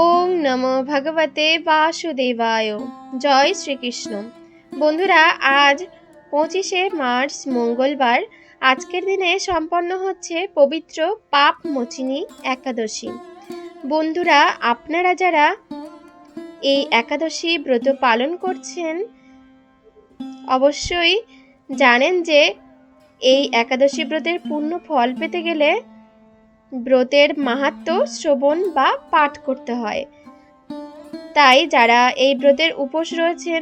ওং নমো ভগবতে বাসুদেবায়। জয় শ্রীকৃষ্ণ। বন্ধুরা, আজ 25শে মার্চ মঙ্গলবার। আজকের দিনে সম্পন্ন হচ্ছে পবিত্র পাপ মোচিনী একাদশী। বন্ধুরা, আপনারা যারা এই একাদশী ব্রত পালন করছেন অবশ্যই জানেন যে এই একাদশী ব্রতের পূর্ণ ফল পেতে গেলে ব্রতের মাহাত্ম্য শ্রবণ বা পাঠ করতে হয়। তাই যারা এই ব্রতের উপোস রয়েছেন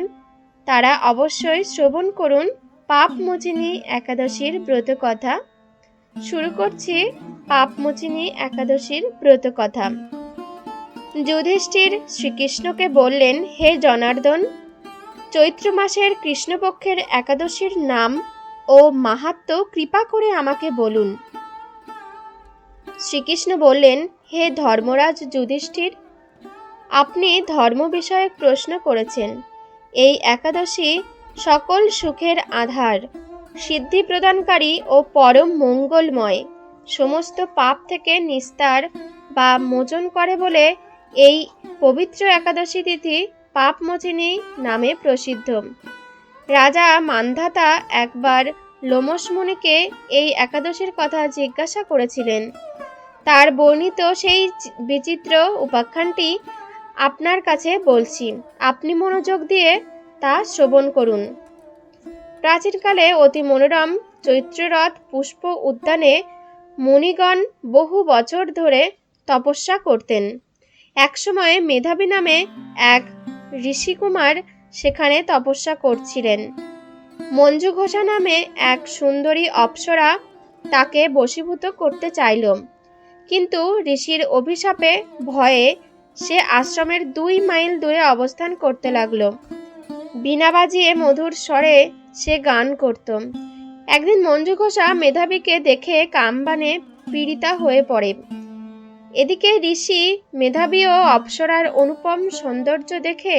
তারা অবশ্যই শ্রবণ করুন পাপ মোচিনী একাদশীর ব্রত কথা। শুরু করছি পাপ মোচিনী একাদশীর ব্রত কথা। যুধিষ্ঠির শ্রীকৃষ্ণকে বললেন, হে জনার্দন, চৈত্র মাসের কৃষ্ণপক্ষের একাদশীর নাম ও মাহাত্ম্য কৃপা করে আমাকে বলুন। শ্রীকৃষ্ণ বললেন, হে ধর্মরাজ যুধিষ্ঠির, আপনি ধর্ম বিষয়ক প্রশ্ন করেছেন। এই একাদশী সকল সুখের আধার, সিদ্ধি প্রদানকারী ও পরম মঙ্গলময়, সমস্ত পাপ থেকে নিস্তার বা মোচন করে বলে এই পবিত্র একাদশী তিথি পাপমোচিনী নামে প্রসিদ্ধ। রাজা মান্ধাতা একবার লোমশ মুনিকে এই একাদশীর কথা জিজ্ঞাসা করেছিলেন। তার বর্ণিত সেই বিচিত্র উপাখ্যানটি আপনার কাছে বলছি, আপনি মনোযোগ দিয়ে তা শ্রবণ করুন। প্রাচীনকালে অতি মনোরম চৈত্ররথ পুষ্প উদ্যানে মুনিগণ বহু বছর ধরে তপস্যা করতেন। একসময় মেধাবী নামে এক ঋষিকুমার সেখানে তপস্যা করছিলেন। মঞ্জু ঘোষা নামে এক সুন্দরী অপ্সরা তাকে বশীভূত করতে চাইল, কিন্তু ঋষির অভিশাপে ভয়ে সে আশ্রমের 2 মাইল দূরে অবস্থান করতে লাগলো। বীণা বাজিয়ে মধুর স্বরে সে গান করত। একদিন মঞ্জু ঘোষা মেধাবীকে দেখে কামবাণে পীড়িতা হয়ে পড়ে। এদিকে ঋষি মেধাবী ও অপ্সরার অনুপম সৌন্দর্য দেখে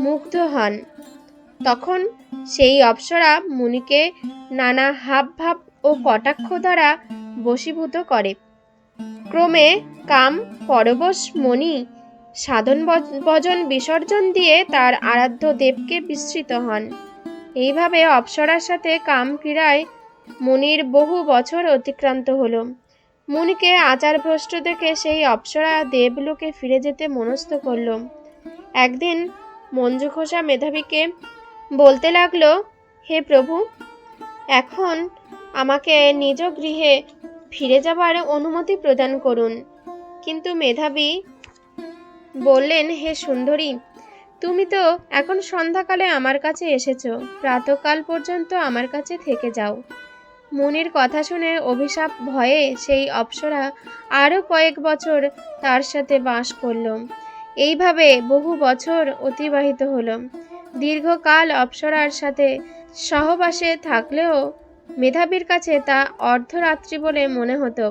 মুগ্ধ হন। তখন সেই অপ্সরা মুনিকে নানা হাবভাব ও কটাক্ষ দ্বারা বশীভূত করে। ক্রমে কাম পরবশ মণি সাধন ভজন বিসর্জন দিয়ে তার আরাধ্য দেবকে বিস্মৃত হন। এইভাবে অপ্সরার সাথে কাম ক্রীড়ায় মুনির বহু বছর অতিক্রান্ত হলো। মুনিকে আচার ভ্রষ্ট দেখে সেই অপ্সরা দেবলোকে ফিরে যেতে মনস্থ করল। একদিন মঞ্জু ঘোষা মেধাবীকে বলতে লাগলো, হে প্রভু, এখন আমাকে নিজ গৃহে ফিরে যাবার অনুমতি প্রদান করুন। কিন্তু মেধাবী বললেন, হে সুন্দরী, তুমি তো এখন সন্ধ্যাকালে আমার কাছে এসেছো, প্রাতকাল পর্যন্ত আমার কাছে থেকে যাও। মুনির কথা শুনে অভিশাপ ভয়ে সেই অপ্সরা আরো কয়েক বছর তার সাথে বাস করল। এইভাবে বহু বছর অতিবাহিত হলো। দীর্ঘকাল অপ্সরার সাথে সহবাসে থাকলেও মেধাবীর কাছে তা অর্ধরাত্রি বলে মনে হতো।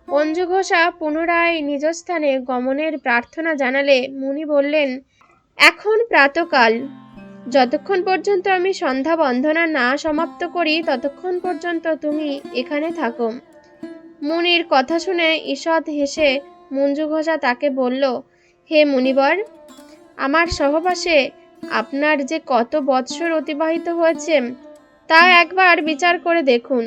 মঞ্জু ঘোষা পুনরায় নিজ স্থানে গমনের প্রার্থনা জানালে মুনি বললেন, এখন প্রাতকাল, যতক্ষণ পর্যন্ত আমি সন্ধ্যা বন্দনা না সমাপ্ত করি ততক্ষণ পর্যন্ত তুমি এখানে থাকো। মুনির কথা শুনে ঈষৎ হেসে মঞ্জু ঘোষা তাকে বলল, হে মুনিবর, আমার সহবাসে আপনার যে কত বৎসর অতিবাহিত হয়েছে তা একবার বিচার করে দেখুন।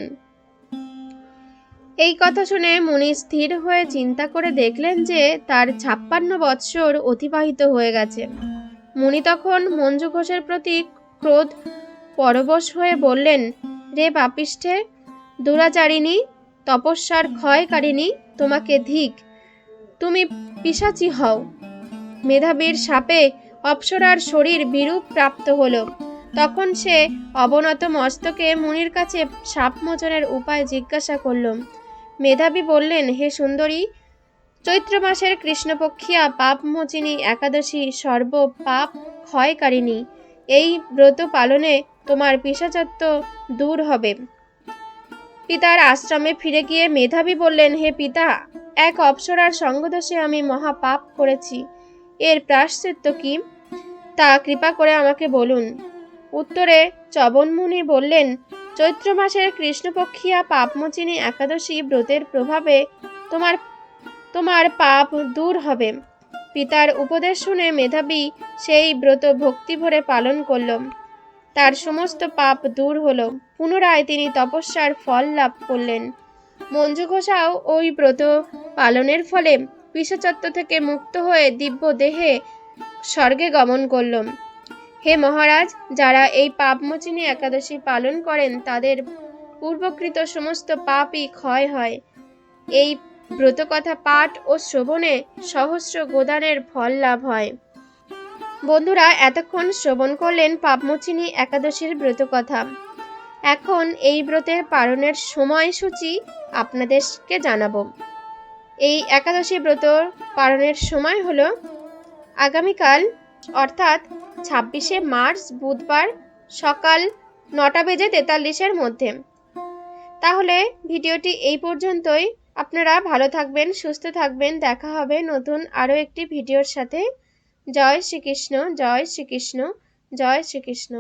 এই কথা শুনে মুনি স্থির হয়ে চিন্তা করে দেখলেন যে তার 56 বৎসর অতিবাহিত হয়ে গেছে। মুনি তখন মঞ্জু ঘোষের প্রতি ক্রোধ পরবশ হয়ে বললেন, রে পাপিষ্ঠে, দুরাচারিণী, তপস্যার ক্ষয়কারিণী, তোমাকে ধিক, তুমি পিশাচী হও। মেধাবীর শাপে অপ্সরার শরীর বিরূপ প্রাপ্ত হলো। তখন সে অবনত মস্তকে মুনির কাছে শাপ মোচনের উপায় জিজ্ঞাসা করল। মেধাবী বললেন, হে সুন্দরী, চৈত্র মাসের কৃষ্ণপক্ষিয়া পাপমোচিনী একাদশী সর্ব পাপ ক্ষয়কারিণী। এই ব্রত পালনে তোমার পিশাচত্ব দূর হবে। পিতার আশ্রমে ফিরে গিয়ে মেধাবী বললেন, হে পিতা, এক অপ্সরার সঙ্গদোষে আমি মহা পাপ করেছি। এর প্রায়শ্চিত্ত কি, তা কৃপা করে আমাকে বলুন। উত্তরে চবনমুনি বললেন, চৈত্র মাসের কৃষ্ণপক্ষিয়া পাপমোচিনী একাদশী ব্রতের প্রভাবে তোমার পাপ দূর হবে। পিতার উপদেশ শুনে মেধাবী সেই ব্রত ভক্তি ভরে পালন করল। তার সমস্ত পাপ দূর হলো। পুনরায় তিনি তপস্যার ফল লাভ করলেন। মঞ্জু ঘোষাও ওই ব্রত পালনের ফলে পিশাচত্ব থেকে মুক্ত হয়ে দিব্য দেহে স্বর্গে গমন করল। হে মহারাজ, যারা এই পাপমোচিনী একাদশী পালন করেন তাদের পূর্বকৃত সমস্ত পাপই ক্ষয় হয়। এই ব্রতকথা পাঠ ও শ্রবণে সহস্র গোদানের ফল লাভ হয়। বন্ধুরা, এতক্ষণ শ্রবণ করলেন পাপমোচিনী একাদশীর ব্রতকথা। এখন এই ব্রতের পালনের সময়সূচি আপনাদেরকে জানাবো। এই একাদশী ব্রত পালনের সময় হলো আগামীকাল অর্থাৎ 26শে মার্চ বুধবার সকাল 9:43 মধ্যে। তাহলে ভিডিওটি এই পর্যন্তই। আপনারা ভালো থাকবেন, সুস্থ থাকবেন। দেখা হবে নতুন আরও একটি ভিডিওর সাথে। জয় শ্রীকৃষ্ণ, জয় শ্রীকৃষ্ণ, জয় শ্রীকৃষ্ণ।